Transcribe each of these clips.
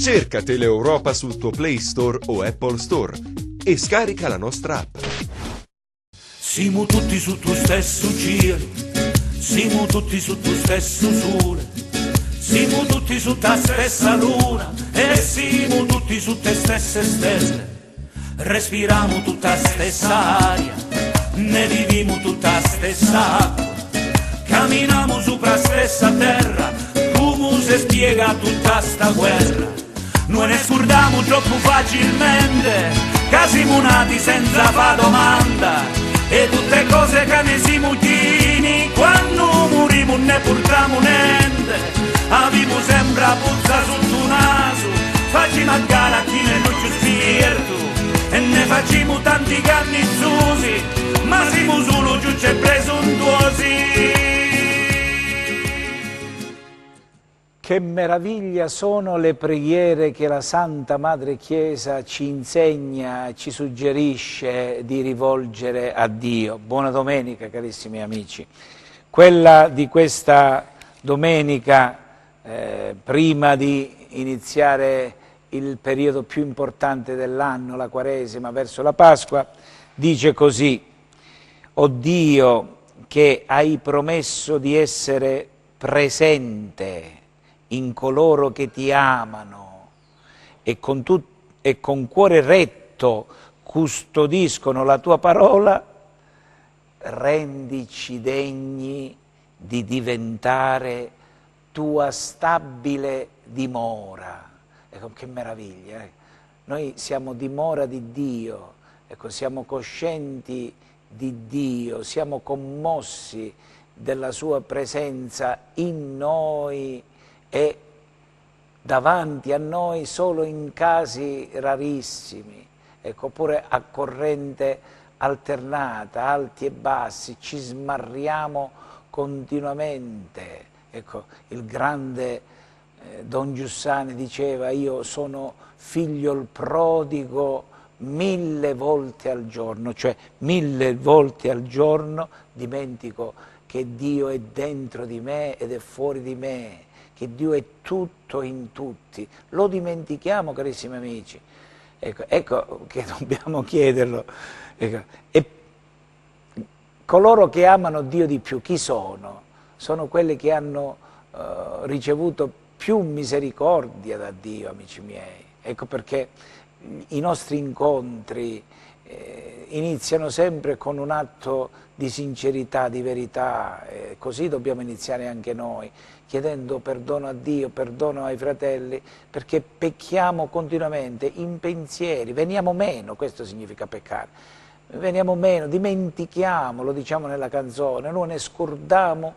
Cerca Teleeuropa sul tuo Play Store o Apple Store e scarica la nostra app. Siamo tutti su tuo stesso cielo, siamo tutti su tuo stesso sole, siamo tutti su ta stessa luna e siamo tutti su te stesse stelle. Respiriamo tutta stessa aria, ne viviamo tutta stessa acqua, camminiamo sopra stessa terra, come si spiega tutta sta guerra. Noi ne scordiamo troppo facilmente, che siamo nati senza fa domanda, e tutte cose che ne siamo chini, quando moriamo ne portiamo niente. Avevo sempre a puzza sotto naso, facciamo a gara chi ne non ci spirito, e ne facciamo tanti cannizzosi, ma siamo solo giusti e presuntuosi. Che meraviglia sono le preghiere che la Santa Madre Chiesa ci insegna, ci suggerisce di rivolgere a Dio. Buona domenica, carissimi amici. Quella di questa domenica, prima di iniziare il periodo più importante dell'anno, la Quaresima, verso la Pasqua, dice così: «O Dio, che hai promesso di essere presente in coloro che ti amano e con cuore retto custodiscono la tua parola, rendici degni di diventare tua stabile dimora». Ecco che meraviglia, Noi siamo dimora di Dio, ecco, siamo coscienti di Dio, siamo commossi della sua presenza in noi e davanti a noi solo in casi rarissimi, ecco, oppure a corrente alternata, alti e bassi, ci smarriamo continuamente. Ecco, il grande Don Giussani diceva: io sono figlio il prodigo 1000 volte al giorno, cioè 1000 volte al giorno dimentico che Dio è dentro di me ed è fuori di me, che Dio è tutto in tutti. Lo dimentichiamo, carissimi amici. Ecco che dobbiamo chiederlo. Ecco. E coloro che amano Dio di più, chi sono? Sono quelli che hanno ricevuto più misericordia da Dio, amici miei. Ecco perché i nostri incontri iniziano sempre con un atto di sincerità, di verità, così dobbiamo iniziare anche noi, chiedendo perdono a Dio, perdono ai fratelli, perché pecchiamo continuamente in pensieri, veniamo meno, questo significa peccare, veniamo meno, dimentichiamo, lo diciamo nella canzone, noi ne scordiamo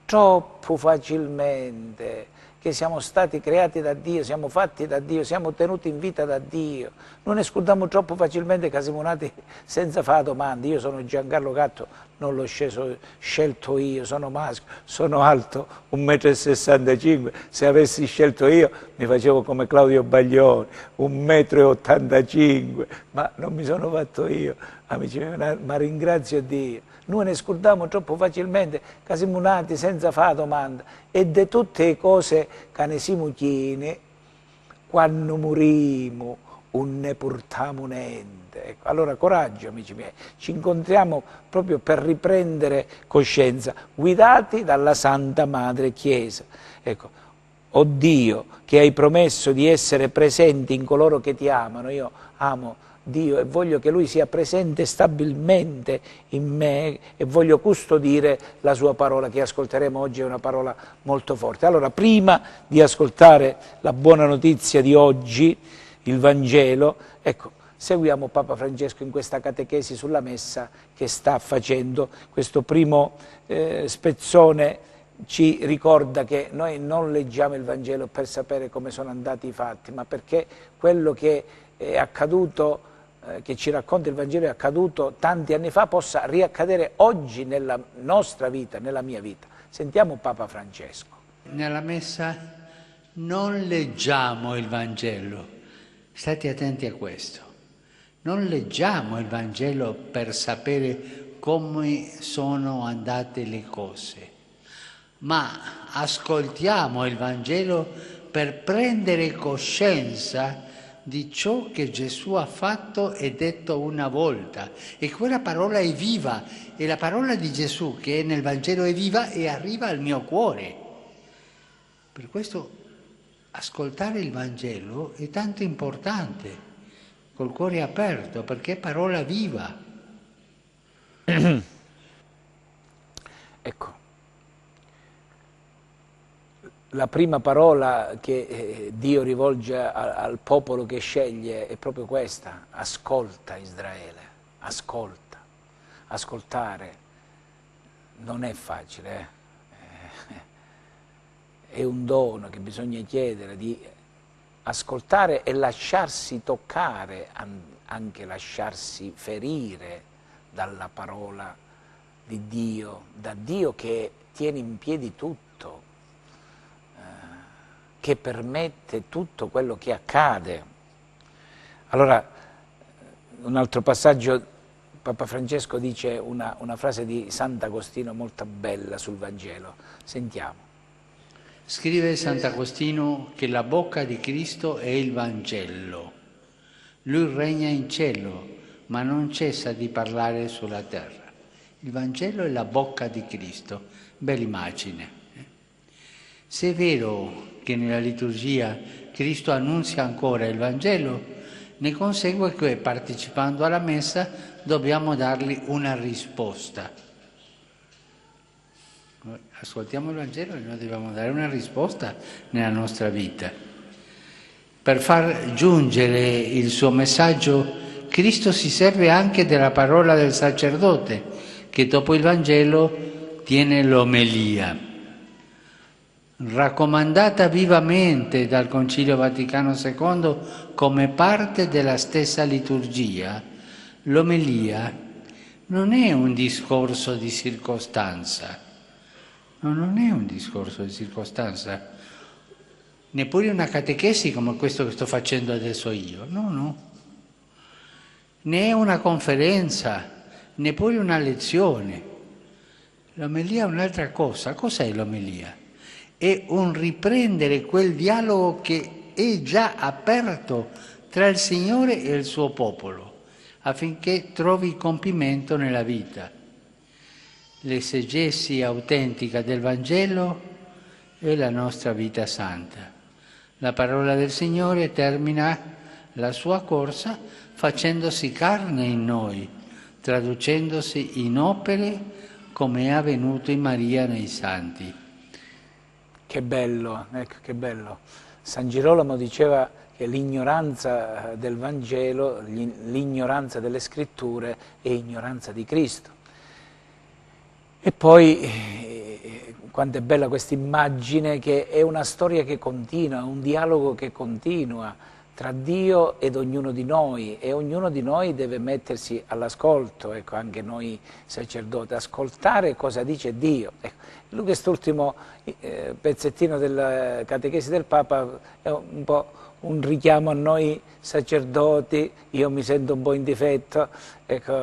troppo facilmente che siamo stati creati da Dio, siamo fatti da Dio, siamo tenuti in vita da Dio. Non ne scordiamo troppo facilmente che siamo nati senza fare domande. Io sono Giancarlo Gatto, non l'ho scelto io, sono maschio, sono alto 1,65 m. Se avessi scelto io mi facevo come Claudio Baglioni, 1,85 m, ma non mi sono fatto io, amici miei, ma ringrazio Dio. Noi ne scordiamo troppo facilmente che siamo nati senza fare domanda, e di tutte le cose che ne siamo chieni, quando morimo non ne portiamo niente. Ecco, allora coraggio, amici miei, ci incontriamo proprio per riprendere coscienza, guidati dalla Santa Madre Chiesa. Ecco, o Dio, che hai promesso di essere presente in coloro che ti amano, io amo Dio e voglio che Lui sia presente stabilmente in me e voglio custodire la sua parola, che ascolteremo oggi, è una parola molto forte. Allora, prima di ascoltare la buona notizia di oggi, il Vangelo, ecco, seguiamo Papa Francesco in questa catechesi sulla messa che sta facendo. Questo primo spezzone ci ricorda che noi non leggiamo il Vangelo per sapere come sono andati i fatti, ma perché quello che è accaduto, che ci racconta il Vangelo, è accaduto tanti anni fa, possa riaccadere oggi nella nostra vita, nella mia vita. Sentiamo Papa Francesco. Nella messa non leggiamo il Vangelo, state attenti a questo, non leggiamo il Vangelo per sapere come sono andate le cose, ma ascoltiamo il Vangelo per prendere coscienza di ciò che Gesù ha fatto e detto una volta. E quella parola è viva, e la parola di Gesù che è nel Vangelo è viva e arriva al mio cuore. Per questo ascoltare il Vangelo è tanto importante, col cuore aperto, perché è parola viva. Ecco, la prima parola che Dio rivolge al popolo che sceglie è proprio questa: ascolta Israele, ascolta. Ascoltare non è facile, è un dono che bisogna chiedere, di ascoltare e lasciarsi toccare, anche lasciarsi ferire dalla parola di Dio, da Dio che tiene in piedi tutto, che permette tutto quello che accade. Allora, un altro passaggio, Papa Francesco dice una frase di Sant'Agostino molto bella sul Vangelo. Sentiamo. Scrive Sant'Agostino che la bocca di Cristo è il Vangelo. Lui regna in cielo, ma non cessa di parlare sulla terra. Il Vangelo è la bocca di Cristo. Bella immagine. Se è vero che nella liturgia Cristo annunzia ancora il Vangelo, ne consegue che partecipando alla messa dobbiamo dargli una risposta. Noi ascoltiamo il Vangelo e noi dobbiamo dare una risposta nella nostra vita. Per far giungere il suo messaggio, Cristo si serve anche della parola del sacerdote, che dopo il Vangelo tiene l'omelia. Raccomandata vivamente dal Concilio Vaticano II come parte della stessa liturgia, l'omelia non è un discorso di circostanza, non è un discorso di circostanza, neppure una catechesi come questo che sto facendo adesso io, no, né è una conferenza, neppure una lezione. L'omelia è un'altra cosa. Cos'è l'omelia? È un riprendere quel dialogo che è già aperto tra il Signore e il suo popolo, affinché trovi compimento nella vita. L'esegesi autentica del Vangelo è la nostra vita santa. La parola del Signore termina la sua corsa facendosi carne in noi, traducendosi in opere come è avvenuto in Maria nei Santi. Che bello, ecco che bello. San Girolamo diceva che l'ignoranza del Vangelo, l'ignoranza delle Scritture è ignoranza di Cristo. E poi quanto è bella questa immagine, che è una storia che continua, un dialogo che continua tra Dio ed ognuno di noi, e ognuno di noi deve mettersi all'ascolto, ecco, anche noi sacerdoti, ascoltare cosa dice Dio. Ecco, lui quest'ultimo pezzettino della catechesi del Papa è un po' un richiamo a noi sacerdoti. Io mi sento un po' in difetto, ecco,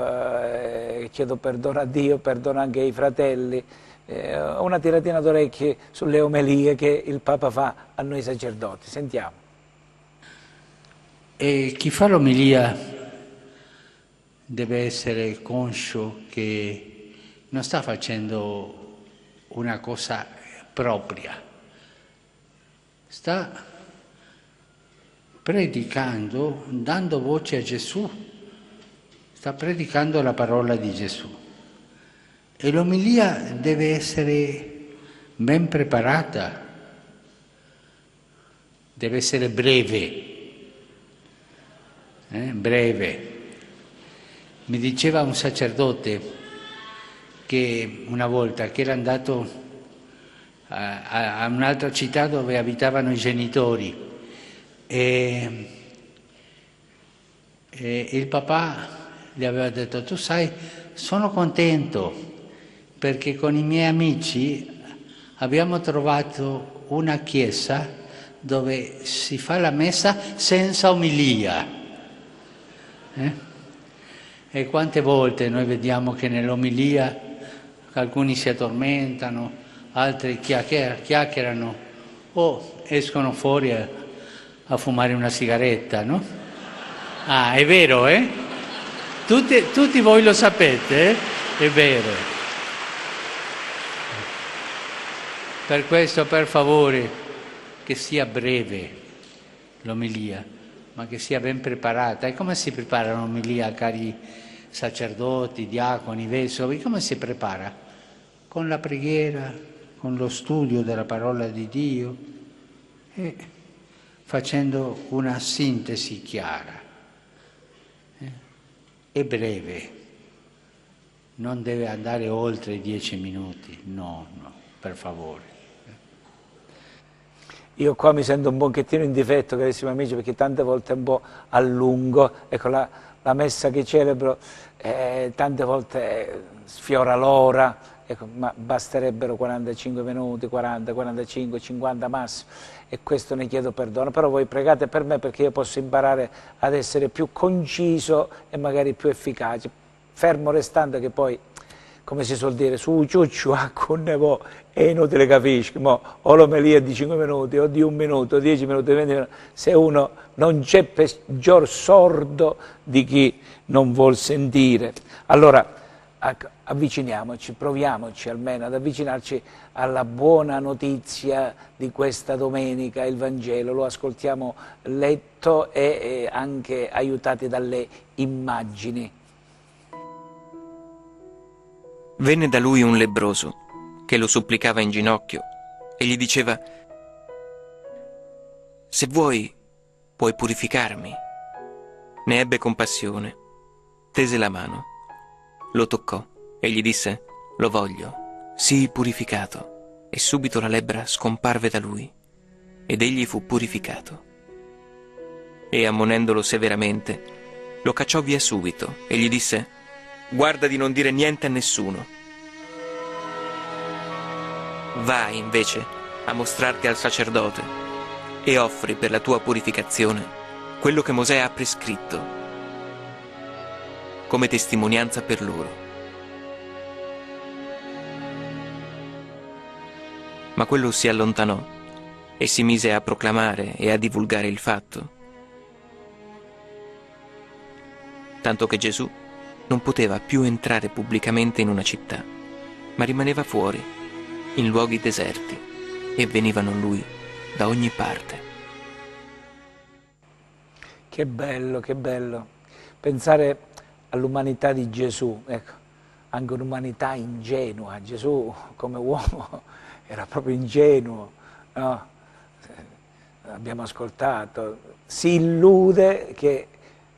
chiedo perdono a Dio, perdono anche ai fratelli, una tiratina d'orecchie sulle omelie che il Papa fa a noi sacerdoti. Sentiamo. E chi fa l'omelia deve essere conscio che non sta facendo una cosa propria, sta predicando, dando voce a Gesù, sta predicando la parola di Gesù. E l'omelia deve essere ben preparata, deve essere breve. Breve. Mi diceva un sacerdote che una volta che era andato a un'altra città dove abitavano i genitori e il papà gli aveva detto: tu sai, sono contento perché con i miei amici abbiamo trovato una chiesa dove si fa la messa senza omelia. E quante volte noi vediamo che nell'omelia alcuni si addormentano, altri chiacchierano, o escono fuori a fumare una sigaretta, no? Ah, è vero, eh? Tutti voi lo sapete, È vero. Per questo, per favore, che sia breve l'omelia, ma che sia ben preparata. E come si prepara un'omelia, cari sacerdoti, diaconi, vescovi? Come si prepara? Con la preghiera, con lo studio della parola di Dio e facendo una sintesi chiara e breve. Non deve andare oltre i 10 minuti, no, per favore. Io qua mi sento un pochettino in difetto, carissimi amici, perché tante volte è un po' a lungo. Ecco, la messa che celebro tante volte sfiora l'ora, ecco, ma basterebbero 45 minuti, 40, 45, 50 massimo, e questo ne chiedo perdono. Però voi pregate per me perché io posso imparare ad essere più conciso e magari più efficace, fermo restando che poi, come si suol dire, su ciucciu a connevo è inutile capisci, o l'omelia di 5 minuti, o di 1 minuto, 10 minuti, 20 minuti, se uno non c'è peggior sordo di chi non vuol sentire. Allora avviciniamoci, proviamoci almeno ad avvicinarci alla buona notizia di questa domenica, il Vangelo, lo ascoltiamo letto e anche aiutati dalle immagini. Venne da lui un lebbroso, che lo supplicava in ginocchio, e gli diceva: «Se vuoi, puoi purificarmi». Ne ebbe compassione, tese la mano, lo toccò e gli disse: «Lo voglio, sii purificato». E subito la lebbra scomparve da lui, ed egli fu purificato. E ammonendolo severamente, lo cacciò via subito e gli disse: «Guarda di non dire niente a nessuno. Vai invece a mostrarti al sacerdote e offri per la tua purificazione quello che Mosè ha prescritto come testimonianza per loro». Ma quello si allontanò e si mise a proclamare e a divulgare il fatto, tanto che Gesù non poteva più entrare pubblicamente in una città, ma rimaneva fuori, in luoghi deserti, e venivano a lui da ogni parte. Che bello pensare all'umanità di Gesù, ecco, anche un'umanità ingenua. Gesù come uomo era proprio ingenuo, no? Abbiamo ascoltato, si illude che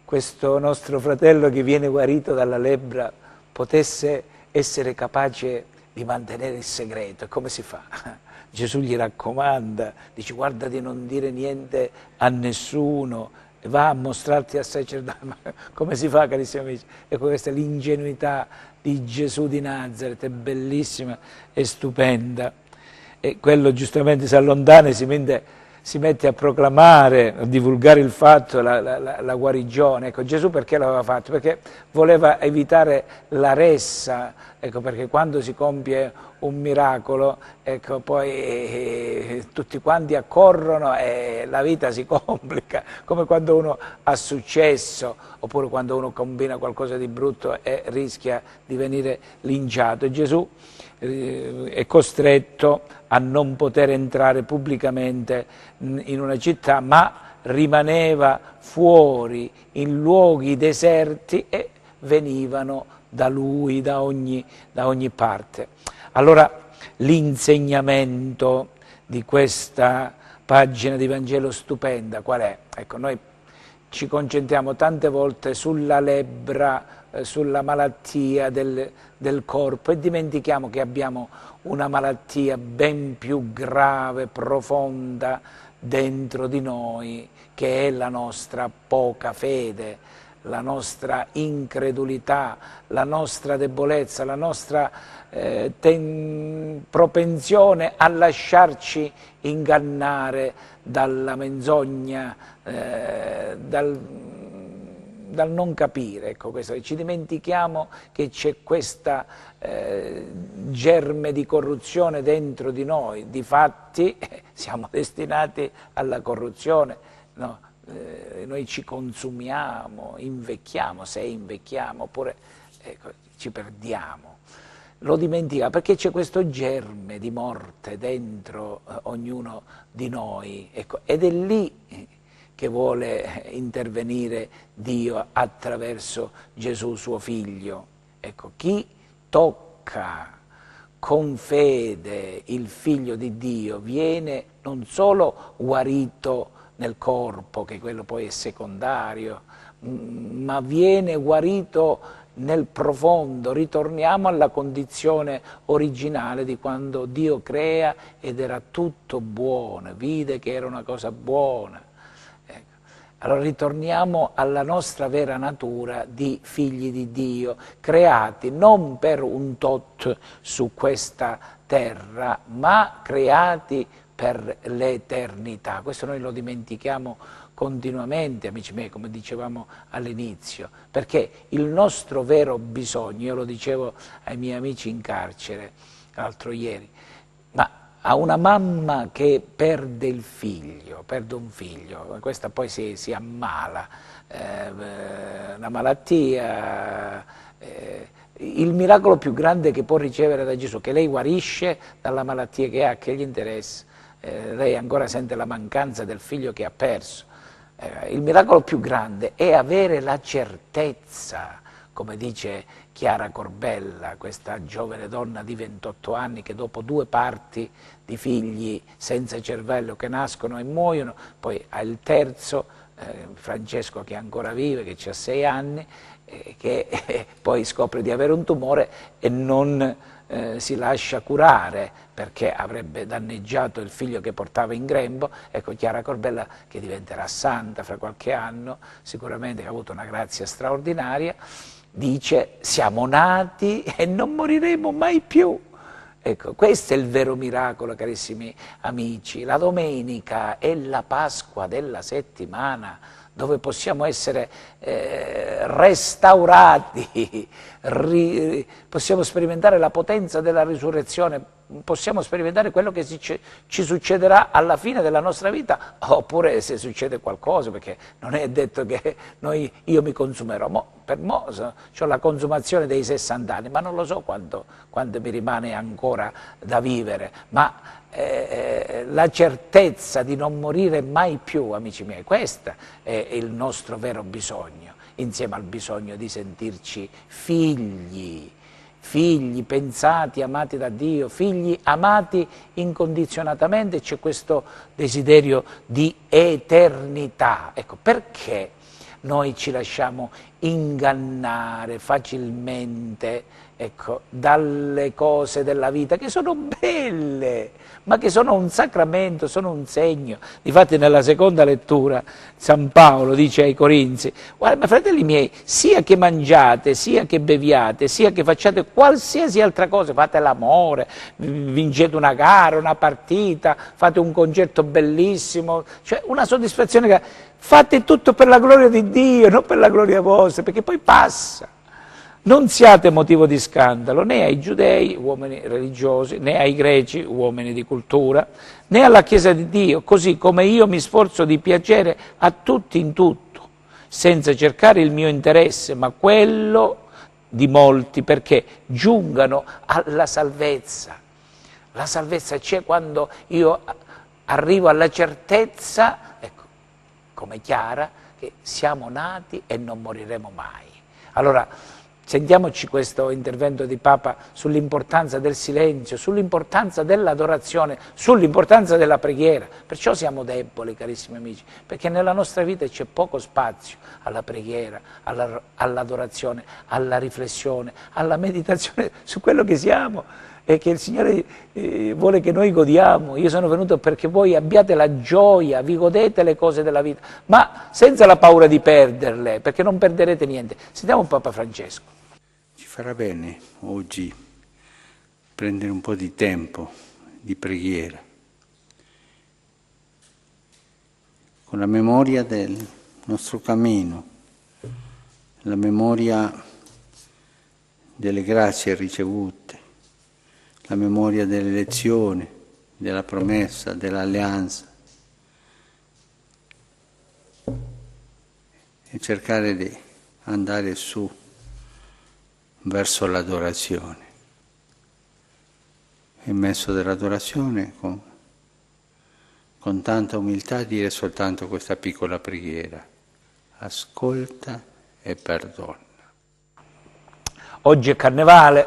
questo nostro fratello che viene guarito dalla lebbra potesse essere capace di mantenere il segreto. E come si fa? Gesù gli raccomanda, dice: guarda di non dire niente a nessuno, va a mostrarti al sacerdote. Ma come si fa, carissimi amici? Ecco, questa è l'ingenuità di Gesù di Nazaret, è bellissima e stupenda. E quello giustamente si allontana e si mette a proclamare, a divulgare il fatto, la guarigione. Ecco, Gesù perché l'aveva fatto? Perché voleva evitare la ressa, ecco, perché quando si compie un miracolo, ecco, poi tutti quanti accorrono e la vita si complica, come quando uno ha successo, oppure quando uno combina qualcosa di brutto e rischia di venire linciato. E Gesù è costretto a non poter entrare pubblicamente in una città, ma rimaneva fuori in luoghi deserti e venivano da lui da ogni parte. Allora l'insegnamento di questa pagina di Vangelo stupenda qual è? Ecco, noi ci concentriamo tante volte sulla lebbra, sulla malattia del corpo, e dimentichiamo che abbiamo una malattia ben più grave, profonda dentro di noi, che è la nostra poca fede, la nostra incredulità, la nostra debolezza, la nostra propensione a lasciarci ingannare dalla menzogna, dal non capire, ecco, questo. Ci dimentichiamo che c'è questa germe di corruzione dentro di noi, difatti siamo destinati alla corruzione, no? Noi ci consumiamo, invecchiamo, se invecchiamo, oppure ecco, ci perdiamo. Lo dimentichiamo perché c'è questo germe di morte dentro ognuno di noi, ecco, ed è lì che vuole intervenire Dio attraverso Gesù suo Figlio. Ecco, chi tocca con fede il Figlio di Dio viene non solo guarito nel corpo, che quello poi è secondario, ma viene guarito nel profondo. Ritorniamo alla condizione originale di quando Dio crea ed era tutto buono, vide che era una cosa buona. Allora ritorniamo alla nostra vera natura di figli di Dio, creati non per un tot su questa terra, ma creati per l'eternità. Questo noi lo dimentichiamo continuamente, amici miei, come dicevamo all'inizio, perché il nostro vero bisogno, io lo dicevo ai miei amici in carcere l'altro ieri, ma a una mamma che perde il figlio, perde un figlio, questa poi si ammala, una malattia, il miracolo più grande che può ricevere da Gesù, che lei guarisce dalla malattia che ha, che gli interessa, lei ancora sente la mancanza del figlio che ha perso. Il miracolo più grande è avere la certezza, come dice Chiara Corbella, questa giovane donna di 28 anni che dopo 2 parti di figli senza cervello che nascono e muoiono, poi ha il terzo, Francesco, che ancora vive, che ha 6 anni, che poi scopre di avere un tumore e non si lascia curare perché avrebbe danneggiato il figlio che portava in grembo. Ecco, Chiara Corbella, che diventerà santa fra qualche anno, sicuramente, che ha avuto una grazia straordinaria, dice: siamo nati e non moriremo mai più. Ecco, questo è il vero miracolo, carissimi amici. La domenica è la Pasqua della settimana, dove possiamo essere restaurati, possiamo sperimentare la potenza della risurrezione, possiamo sperimentare quello che ci succederà alla fine della nostra vita, oppure se succede qualcosa, perché non è detto che io mi consumerò. Per mo' ho la consumazione dei 60 anni, ma non lo so quanto mi rimane ancora da vivere, ma la certezza di non morire mai più, amici miei, questo è il nostro vero bisogno, insieme al bisogno di sentirci figli pensati, amati da Dio, figli amati incondizionatamente. C'è questo desiderio di eternità. Ecco, perché noi ci lasciamo ingannare facilmente, ecco, dalle cose della vita che sono belle, ma che sono un sacramento, sono un segno. Difatti nella seconda lettura San Paolo dice ai Corinzi: guarda, fratelli miei, sia che mangiate, sia che beviate, sia che facciate qualsiasi altra cosa, fate l'amore, vincete una gara, una partita, fate un concerto bellissimo, cioè una soddisfazione che fate tutto per la gloria di Dio, non per la gloria vostra, perché poi passa. Non siate motivo di scandalo né ai giudei, uomini religiosi, né ai greci, uomini di cultura, né alla Chiesa di Dio, così come io mi sforzo di piacere a tutti in tutto, senza cercare il mio interesse, ma quello di molti, perché giungano alla salvezza. La salvezza c'è quando io arrivo alla certezza, ecco, come Chiara, che siamo nati e non moriremo mai. Allora, sentiamoci questo intervento di Papa sull'importanza del silenzio, sull'importanza dell'adorazione, sull'importanza della preghiera. Perciò siamo deboli, carissimi amici, perché nella nostra vita c'è poco spazio alla preghiera, all'adorazione, alla riflessione, alla meditazione su quello che siamo e che il Signore vuole che noi godiamo. Io sono venuto perché voi abbiate la gioia, vi godete le cose della vita, ma senza la paura di perderle, perché non perderete niente. Sentiamo Papa Francesco. Ci farà bene oggi prendere un po' di tempo di preghiera, con la memoria del nostro cammino, la memoria delle grazie ricevute, la memoria delle lezioni, della promessa, dell'alleanza, e cercare di andare su verso l'adorazione. Immesso dell'adorazione, con tanta umiltà, dire soltanto questa piccola preghiera: ascolta e perdona. Oggi è Carnevale,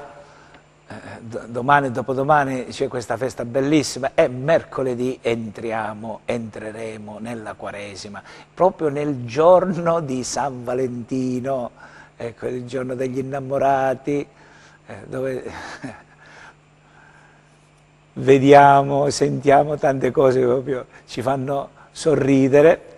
domani e dopodomani c'è questa festa bellissima e mercoledì entreremo nella Quaresima, proprio nel giorno di San Valentino, ecco, il giorno degli innamorati, dove vediamo, sentiamo tante cose che proprio ci fanno sorridere.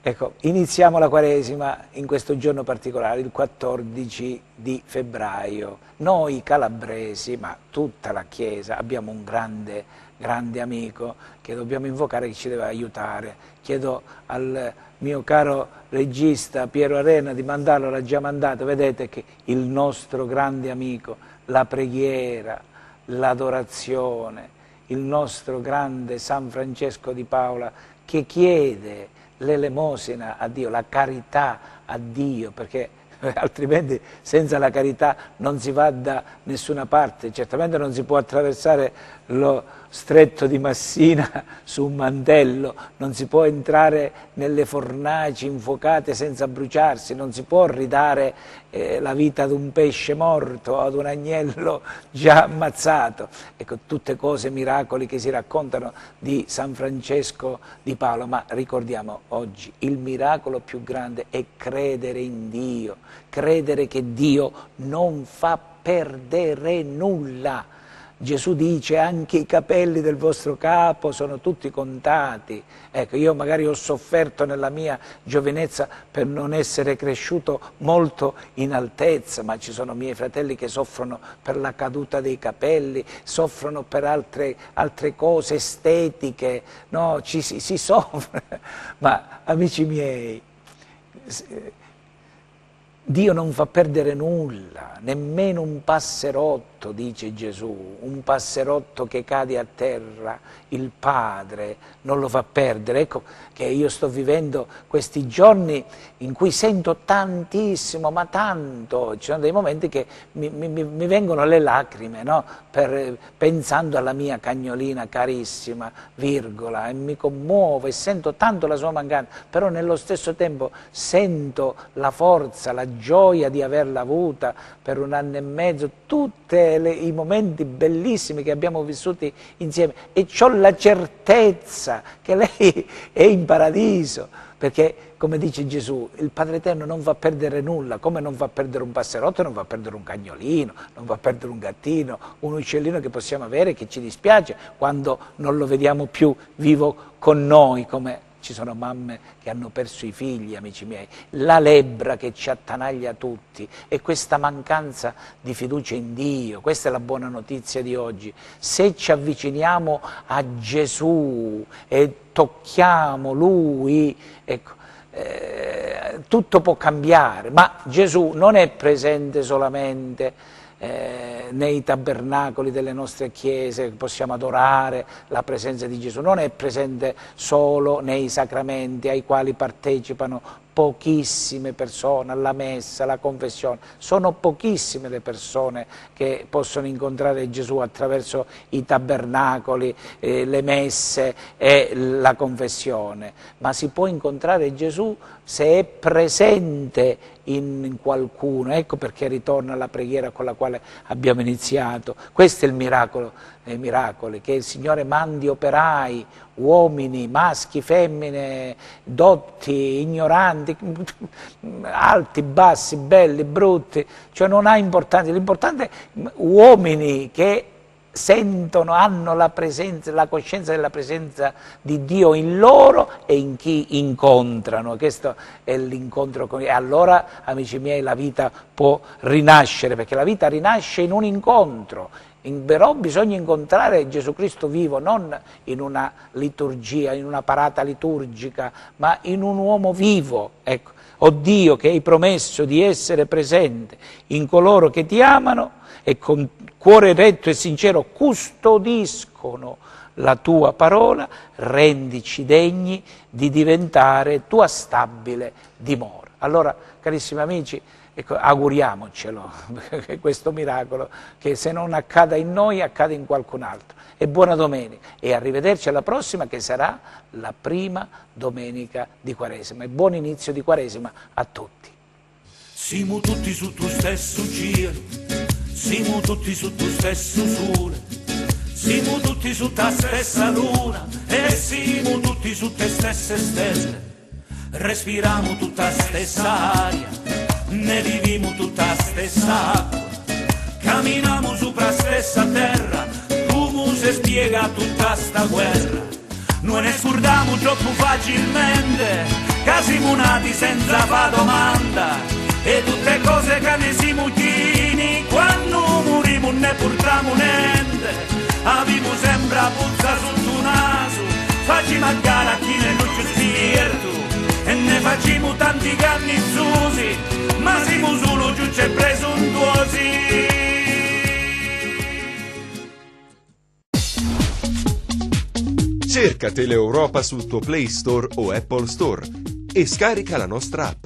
Ecco, iniziamo la Quaresima in questo giorno particolare, il 14 di febbraio. Noi calabresi, ma tutta la Chiesa, abbiamo un grande amico che dobbiamo invocare, che ci deve aiutare. Chiedo al mio caro regista Piero Arena di mandarlo, l'ha già mandato, vedete che il nostro grande amico, la preghiera, l'adorazione, il nostro grande San Francesco di Paola, che chiede l'elemosina a Dio, la carità a Dio, perché altrimenti senza la carità non si va da nessuna parte. Certamente non si può attraversare lo stretto di Massina su un mantello, non si può entrare nelle fornaci infuocate senza bruciarsi, non si può ridare la vita ad un pesce morto, ad un agnello già ammazzato. Ecco, tutte cose, miracoli che si raccontano di San Francesco di Paola, ma ricordiamo oggi il miracolo più grande è credere in Dio, credere che Dio non fa perdere nulla. Gesù dice: anche i capelli del vostro capo sono tutti contati. Ecco, io magari ho sofferto nella mia giovinezza per non essere cresciuto molto in altezza, ma ci sono miei fratelli che soffrono per la caduta dei capelli, soffrono per altre cose estetiche, no? Si soffre. Ma amici miei, Dio non fa perdere nulla, nemmeno un passerotto, dice Gesù, un passerotto che cade a terra, il Padre non lo fa perdere. Ecco che io sto vivendo questi giorni in cui sento tantissimo, ma tanto, ci sono dei momenti che mi vengono le lacrime, no? Pensando alla mia cagnolina carissima, virgola, e mi commuovo e sento tanto la sua mancanza, però nello stesso tempo sento la forza, la gioia di averla avuta per 1 anno e mezzo, tutti i momenti bellissimi che abbiamo vissuti insieme, e ho la certezza che lei è in paradiso, perché come dice Gesù, il Padre Eterno non fa perdere nulla, come non fa perdere un passerotto, non fa perdere un cagnolino, non fa perdere un gattino, un uccellino che possiamo avere, che ci dispiace quando non lo vediamo più vivo con noi, come ci sono mamme che hanno perso i figli, amici miei, la lebbra che ci attanaglia tutti e questa mancanza di fiducia in Dio. Questa è la buona notizia di oggi. Se ci avviciniamo a Gesù e tocchiamo Lui, ecco, tutto può cambiare, ma Gesù non è presente solamente nei tabernacoli delle nostre chiese, possiamo adorare la presenza di Gesù, non è presente solo nei sacramenti ai quali partecipano pochissime persone, alla messa, alla confessione. Sono pochissime le persone che possono incontrare Gesù attraverso i tabernacoli, le messe e la confessione, ma si può incontrare Gesù se è presente in qualcuno. Ecco perché ritorna la preghiera con la quale abbiamo iniziato. Questo è il miracolo dei miracoli, che il Signore mandi operai, uomini, maschi, femmine, dotti, ignoranti, alti, bassi, belli, brutti, cioè non ha importanza, l'importante è uomini che sentono, hanno la presenza, la coscienza della presenza di Dio in loro e in chi incontrano. Questo è l'incontro con Dio. E allora, amici miei, la vita può rinascere, perché la vita rinasce in un incontro. Però bisogna incontrare Gesù Cristo vivo, non in una liturgia, in una parata liturgica, ma in un uomo vivo. Ecco, o Dio che hai promesso di essere presente in coloro che ti amano e con cuore retto e sincero custodiscono la tua parola, rendici degni di diventare tua stabile dimora. Allora, carissimi amici, ecco, auguriamocelo, questo miracolo, che se non accada in noi, accade in qualcun altro. E buona domenica, e arrivederci alla prossima, che sarà la prima domenica di Quaresima. E buon inizio di Quaresima a tutti. Siamo tutti su tuo stesso cielo, siamo tutti su tuo stesso sole, siamo tutti su ta stessa luna e siamo tutti su te stesse stelle. Respiriamo tutta stessa aria, ne viviamo tutta stessa acqua, camminiamo sopra stessa terra, come si spiega tutta sta guerra. Noi ne scordiamo troppo facilmente, che siamo nati senza fa domanda, e tutte cose che ne siamo chini, quando moriamo ne portiamo niente. Abbiamo sempre a puzza sotto naso, facciamo a gara a chi ne non ci spirito, e ne facciamo tanti cannizzosi, ma siamo solo giusti e presuntuosi. Cerca Teleuropa sul tuo Play Store o Apple Store e scarica la nostra app.